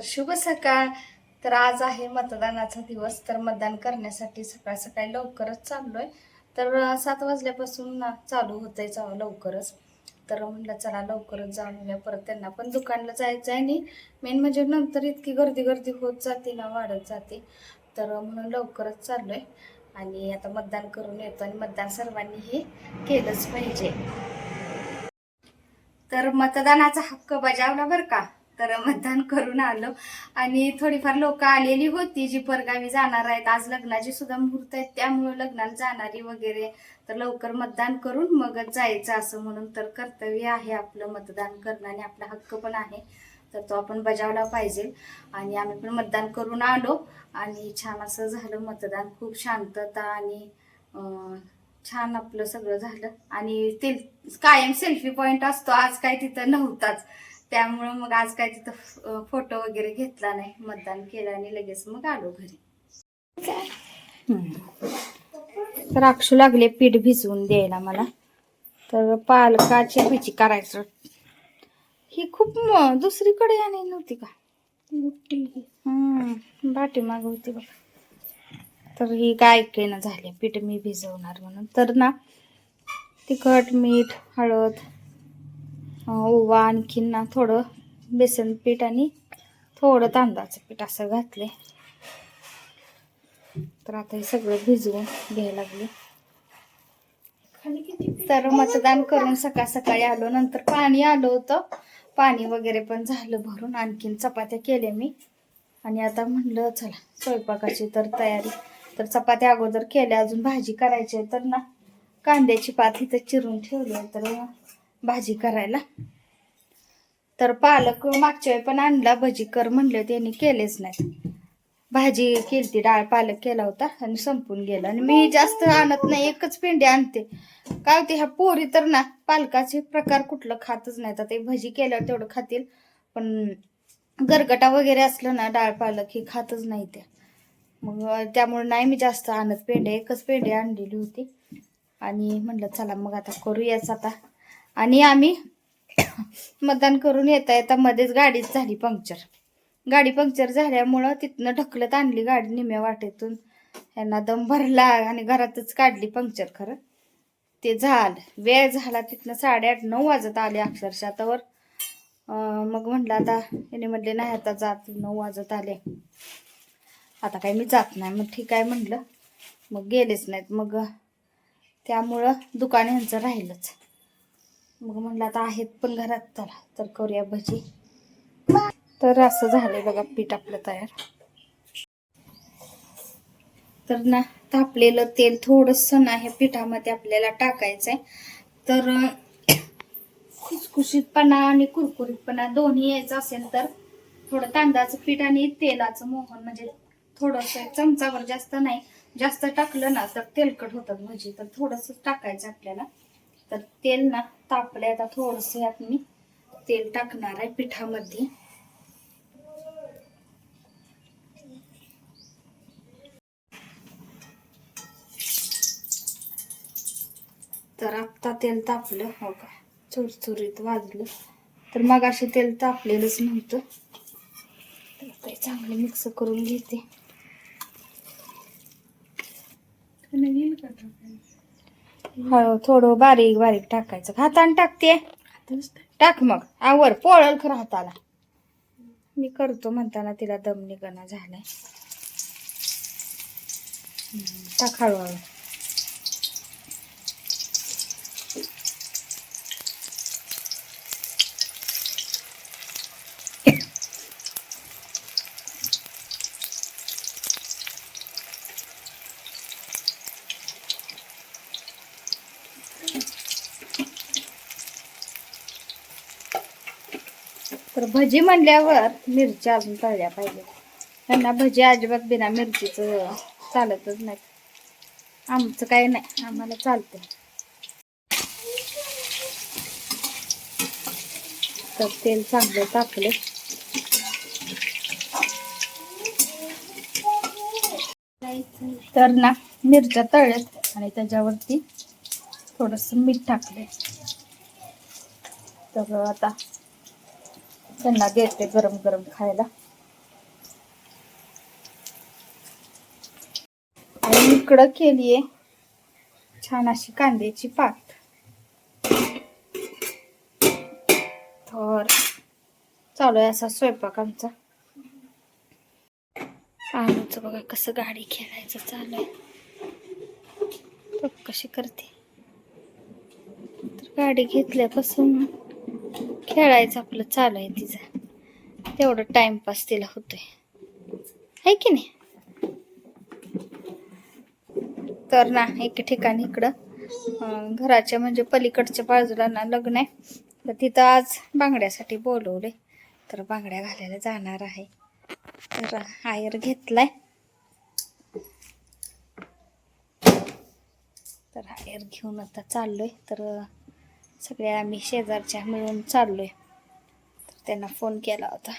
शुभ सकाळ. तर आज आहे मतदानाचा दिवस. तर मतदान करण्यासाठी सकाळ सकाळी लवकरच चाललोय. तर 7 वाजल्यापासून चालू होतंय लवकरच. तर म्हणलं चला लवकरच जाऊन येऊया. परत त्यांना पण दुकानला जायचं आहे आणि मेन म्हणजे नंतर इतकी गर्दी गर्दी होत जाते ना, वाढत जाते. तर म्हणून लवकरच चाललोय आणि आता मतदान करून येतो आणि मतदान सर्वांनी हे केलंच पाहिजे. तर मतदानाचा हक्क बजावला बरं का. तर मतदान करून आलो आणि थोडीफार लोक आलेली होती जी परगावी जाणार आहेत. आज लग्नाची सुद्धा मुहूर्त आहेत, त्यामुळे लग्नाला जाणारी वगैरे. तर लवकर मतदान करून मगच जायचं असं म्हणून. तर कर्तव्य आहे आपलं मतदान करणं आणि आपला हक्क पण आहे, तर तो आपण बजावला पाहिजे. आणि आम्ही पण मतदान करून आलो आणि छान असं झालं मतदान. खूप शांतता आणि छान आपलं सगळं झालं. आणि ते कायम सेल्फी पॉइंट असतो, आज काय तिथं नव्हताच. त्यामुळं मग आज काय तिथं फोटो वगैरे घेतला नाही. मतदान केलं आणि लगेच मग आलो घरी. तर अक्षू लागले पीठ भिजवून द्यायला मला. तर पालकाची भजी करायचं. ही खूप दुसरीकडे आणि नव्हती का मोठी, बाटी मागवती बघ. तर ही काय ऐकेना झाले पीठ मी भिजवणार म्हणून. तर ना तिखट, मीठ, हळद, ओवा, आणखीन ना थोडं बेसन पीठ आणि थोडं तांदळाचं पीठ असं घातले. तर आता हे सगळं भिजवून घ्यायला लागले. तर मतदान करून सकाळ सकाळी आलो. नंतर पाणी आलं होतं, पाणी वगैरे पण झालं भरून. आणखीन चपात्या केल्या मी आणि आता म्हणलं चला स्वयंपाकाची तर तयारी. तर चपात्या अगोदर केल्या, अजून भाजी करायची आहे. तर ना कांद्याची पात इथं चिरून ठेवली आहे तर भाजी करायला. तर पालक मागच्या वेळी पण आणला, भजी कर म्हणले, त्यांनी केलेच नाही. भाजी केलती, डाळ पालक केला होता आणि संपून गेला. आणि मी जास्त आणत नाही, एकच पेंडी आणते. काय होते ह्या पोरी तर ना पालकाचे प्रकार कुठलं खातच नाही. तर ते भजी केल्यावर तेवढं खातील, पण गरगटा वगैरे असलं ना डाळ पालक हे खातच नाही त्या. मग त्यामुळे नाही मी जास्त आणत पेंड्या, एकच पेंडी आणलेली होती. आणि म्हणलं चला मग आता करूयाच आता. आणि आम्ही मतदान करून येता येता मध्येच गाडीच झाली पंक्चर. गाडी पंक्चर झाल्यामुळं तिथनं ढकलत आणली गाडी निम्या वाटेतून. यांना दम भरला आणि घरातच काढली पंक्चर. खरं ते झालं, वेळ झाला. तिथनं 8:30 9 वाजत आले अक्षरशः त्यावर. मग म्हटलं आता याने म्हटले नाही आता जात, 9 वाजत आले, आता काही मी जात नाही. मग ठीक आहे म्हटलं, मग गेलेच नाहीत. मग त्यामुळं दुकान ह्यांचं राहिलंच. मग म्हटलं आता आहेत पण घरात, चला तर करूया भजी. तर असं झालंय बघा पीठ आपलं तयार. तर ना तापलेलं तेल थोडंसं ना ह्या पिठामध्ये आपल्याला टाकायचंय. तर खुसखुशीतपणा आणि कुरकुरीतपणा दोन्ही यायचं असेल तर थोडं तांदळाचं पीठ आणि तेलाचं मोहन, म्हणजे थोडंसं चमचावर, जास्त नाही. जास्त टाकलं ना तर तेलकट होतात भजी, तर थोडंसं टाकायचं आपल्याला. तर तेल ना तापले, आता थोडंसं यात मी तेल टाकणार आहे पिठामध्ये. तर आता तेल तापलं, हो का, चुरचुरीत वाजलं. तर मग असे तेल तापलेलंच नव्हतं. तर ते चांगलं मिक्स करून घेते. हो थोडं बारीक बारीक टाकायचं, हाताने टाकते. टाक मग आवर, पोळल खरं हाताला. मी करतो म्हणताना तिला दम निघणं झालाय. टाक हळूहळू. तर भजी म्हणल्यावर मिरच्या अजून तळल्या पाहिजे. त्यांना भजी अजिबात बिना मिरचीचं चालतच नाही. आमचं काही नाही, आम्हाला चालतं. तर तेल चांगलं तापले. तर ना मिरच्या तळल्यात आणि त्याच्यावरती थोडंसं मीठ टाकले. तर आता त्यांना देते गरम गरम खायला. इकडं केलीये छान अशी कांद्याची पात. तर चालू आहे असा स्वयंपाक आमचा. आलूचं बघा कसं गाडी खेळायचं चालू आहे. बघ कशी करते. तर गाडी घेतल्यापासून खेळायचं आपलं चालू आहे तिचं. तेवढं टाइमपास तिला होतोय है की नाही. तर ना एक ठिकाणी इकडं घराच्या म्हणजे पलीकडच्या बाजूला ना लग्न आहे. तर तिथं आज बांगड्यासाठी बोलवले. तर बांगड्या घालायला जाणार आहे. तर आयर घेतलाय. तर आयर घेऊन आता चाललोय. तर सगळे आम्ही शेजारच्या मिळून चाललोय. तर त्यांना फोन केला होता,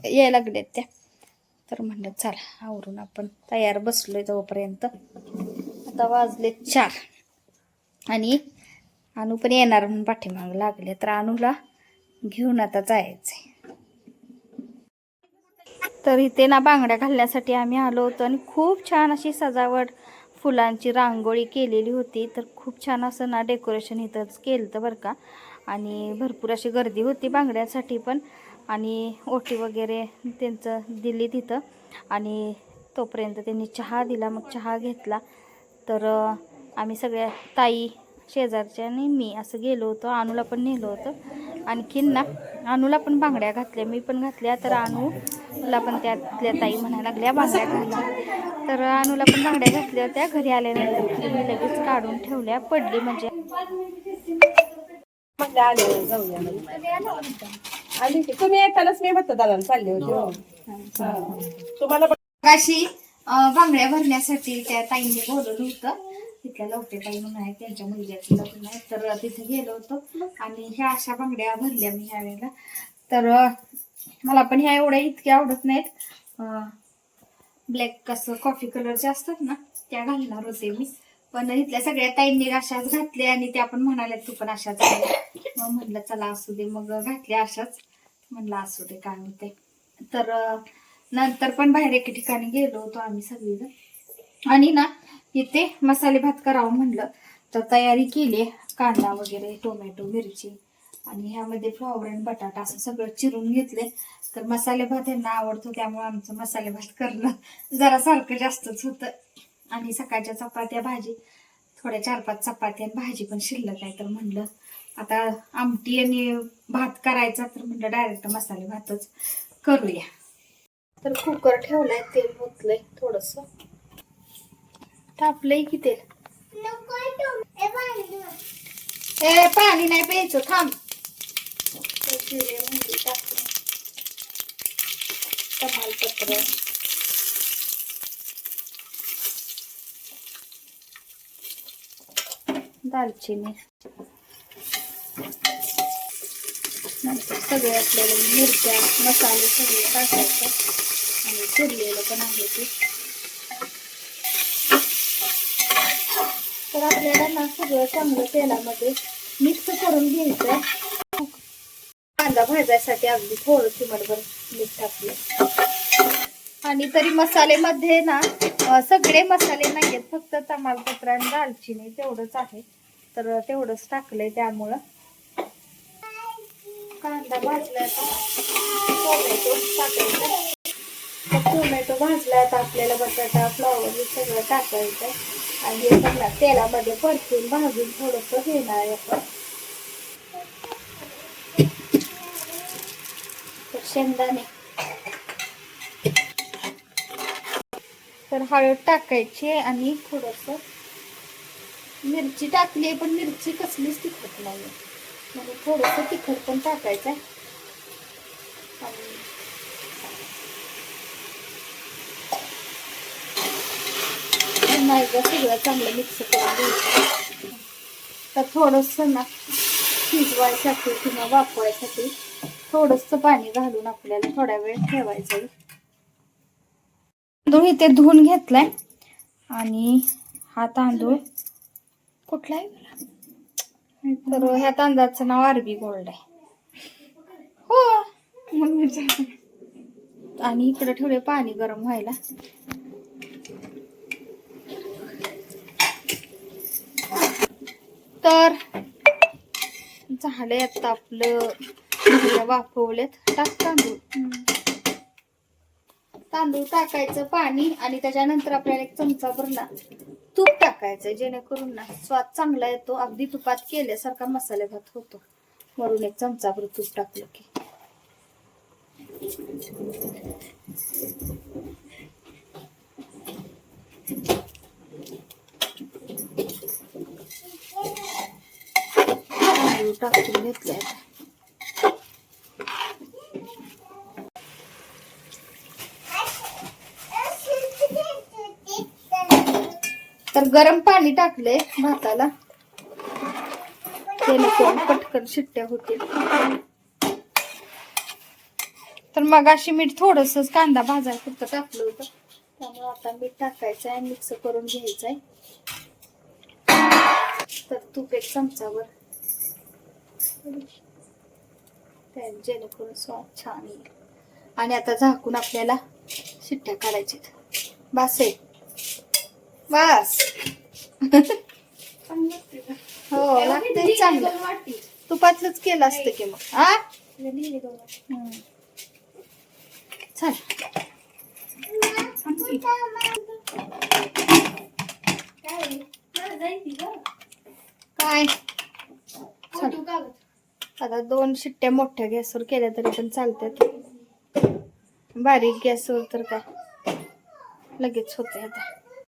यायला लागलेत त्या. तर म्हणलं चला आवरून आपण तयार बसलोय तोपर्यंत. आता वाजले 4 आणि अनु पण येणार म्हणून पाठीमाग लागले. तर अनुला घेऊन आता जायचंय. तर इथे ना बांगड्या घालण्यासाठी आम्ही आलो होतो आणि खूप छान अशी सजावट फुलांची रांगोळी केलेली होती. तर खूप छान असं ना डेकोरेशन इथंच केलं होतं बरं का. आणि भरपूर अशी गर्दी होती बांगड्यासाठी पण. आणि ओटी वगैरे त्यांचं दिली तिथं. आणि तोपर्यंत त्यांनी चहा दिला. मग चहा घेतला. तर आम्ही सगळ्या ताई शेजारच्या आणि मी असं गेलो होतो. अनुला पण नेलं होतं. आणखीन ना अनुला पण बांगड्या घातल्या, मी पण घातल्या. तर अनुला पण त्यातल्या ताई म्हणायला लागल्या बांगड्या घाला. तर अनुला पण बांगड्या घातल्या होत्या. घरी आल्यानंतर मी लगेच काढून ठेवल्या. पडली म्हणजे तुम्ही येतानाच मी मतदानाला चालले होते. तुम्हाला अशी बांगड्या भरण्यासाठी त्या ताईंनी बोलवलं होतं. तिथल्या लवटे ताई म्हणून आहे, त्यांच्या मुलग्याचं लग्न आहे. तर तिथे गेलो होतो आणि ह्या अशा बांगड्या भरल्या मी ह्या वेळेला. तर मला पण ह्या एवढ्या इतक्या आवडत नाहीत. ब्लॅक कसं कॉफी कलरच्या असतात ना त्या घालणार होते मी. पण इथल्या सगळ्या ताईंनी अशाच घातल्या आणि त्या पण म्हणाल्या तू पण अशाच आहे. मग म्हटलं चला असू दे. मग घातल्या अशाच. म्हणलं असू दे काय होते. तर नंतर पण बाहेर एके ठिकाणी गेलो होतो आम्ही सगळीजण. आणि ना इथे मसाले भात करावं म्हणलं. तर तयारी केली. कांदा वगैरे, टोमॅटो, मिरची आणि ह्यामध्ये फ्लॉवर आणि बटाटा असं सगळं चिरून घेतले. तर मसाले भात यांना आवडतो त्यामुळे आमचं मसाले भात करणं जरा सारखं जास्तच होतं. आणि सकाळच्या चपात्या, भाजी, थोड्या 4-5 चपात्या आणि भाजी पण शिल्लक आहे. तर म्हणलं आता आमटी आणि भात करायचा. तर म्हणलं डायरेक्ट मसाले भातच करूया. तर कुकर ठेवलाय, तेल ओतलंय, थोडस टाकलंय की तेल. ए पाणी नाही प्यायचं, थांब. जिरे, मोहरी टाकले, तमालपत्र, दालचिनी, नंतर सगळे आपल्याला मिरच्या, मसाले सगळे टाकायचे. आणि चिरलेलं पण आहे ते. तर आपल्याला ना सगळं चांगलं तेलामध्ये मिक्स करून घ्यायचं. कांदा भाजायसाठी अगदी थोडं चिमटभर मीठ टाकलं. आणि तरी मसालेमध्ये ना सगळे मसाले नाहीयेत, फक्त तमालपत्र आणि दालचिनी तेवढंच आहे. तर तेवढंच टाकलंय. त्यामुळं कांदा भाजलाय, टोमॅटो टाकायचा. टोमॅटो भाजला. आता आपल्याला बटाटा, फ्लॉवर हे सगळं टाकायचं. आणि हे सगळं तेलामध्ये परतून भाजून थोडंसं घेणार आहे आपण. तर शेंगदाणे, तर हळद टाकायची आणि थोडंसं मिरची टाकली. पण मिरची कसलीच तिखट नाही म्हणजे थोडंसं तिखट पण टाकायचं. आणि सगळं चांगलं मिक्स करून घ्यायचं. तर थोडंसं ना शिजवायसाठी किंवा वाफवायसाठी थोडंसं पाणी घालून आपल्याला थोडा वेळ ठेवायचं. तांदूळ इथे धुवून घेतलाय. आणि हा तांदूळ कुठला आहे? तर ह्या तांदळाचं नाव आरबी गोल्ड आहे. हो. आणि इकडे ठेवले पाणी गरम व्हायला. तर झालंय आता आपलं वाफवलेत. टाक तांदूळ. तांदूळ टाकायचं, पाणी, आणि त्याच्यानंतर आपल्याला 1 चमचा भर ना तूप टाकायचं, जेणेकरून ना स्वाद चांगला येतो. अगदी तुपात केल्यासारखा मसाले भात होतो. वरून 1 चमचा भर तूप टाकलं की. तांदूळ टाकून घेतले आता. तर गरम पाणी टाकले भाताला, जेणेकरून पटकन शिट्ट्या होतील. तर मग अशी मीठ थोडंसं कांदा भाजायला फक्त टाकलं होतं, त्यामुळे आता मीठ टाकायचं आहे, मिक्स करून घ्यायचंय. तर तूप 1 चमचावर, जेणेकरून स्वाद छान येईल. आणि आता झाकून आपल्याला शिट्ट्या काढायच्या. बस आहे, बस. हो लागते चांगलं. तुपातलंच केलं असतं की मग. चल काय आता 2 शिट्ट्या मोठ्या गॅसवर केल्या तरी पण चालतात. बारीक गॅसवर तर काय लगेच होते आता.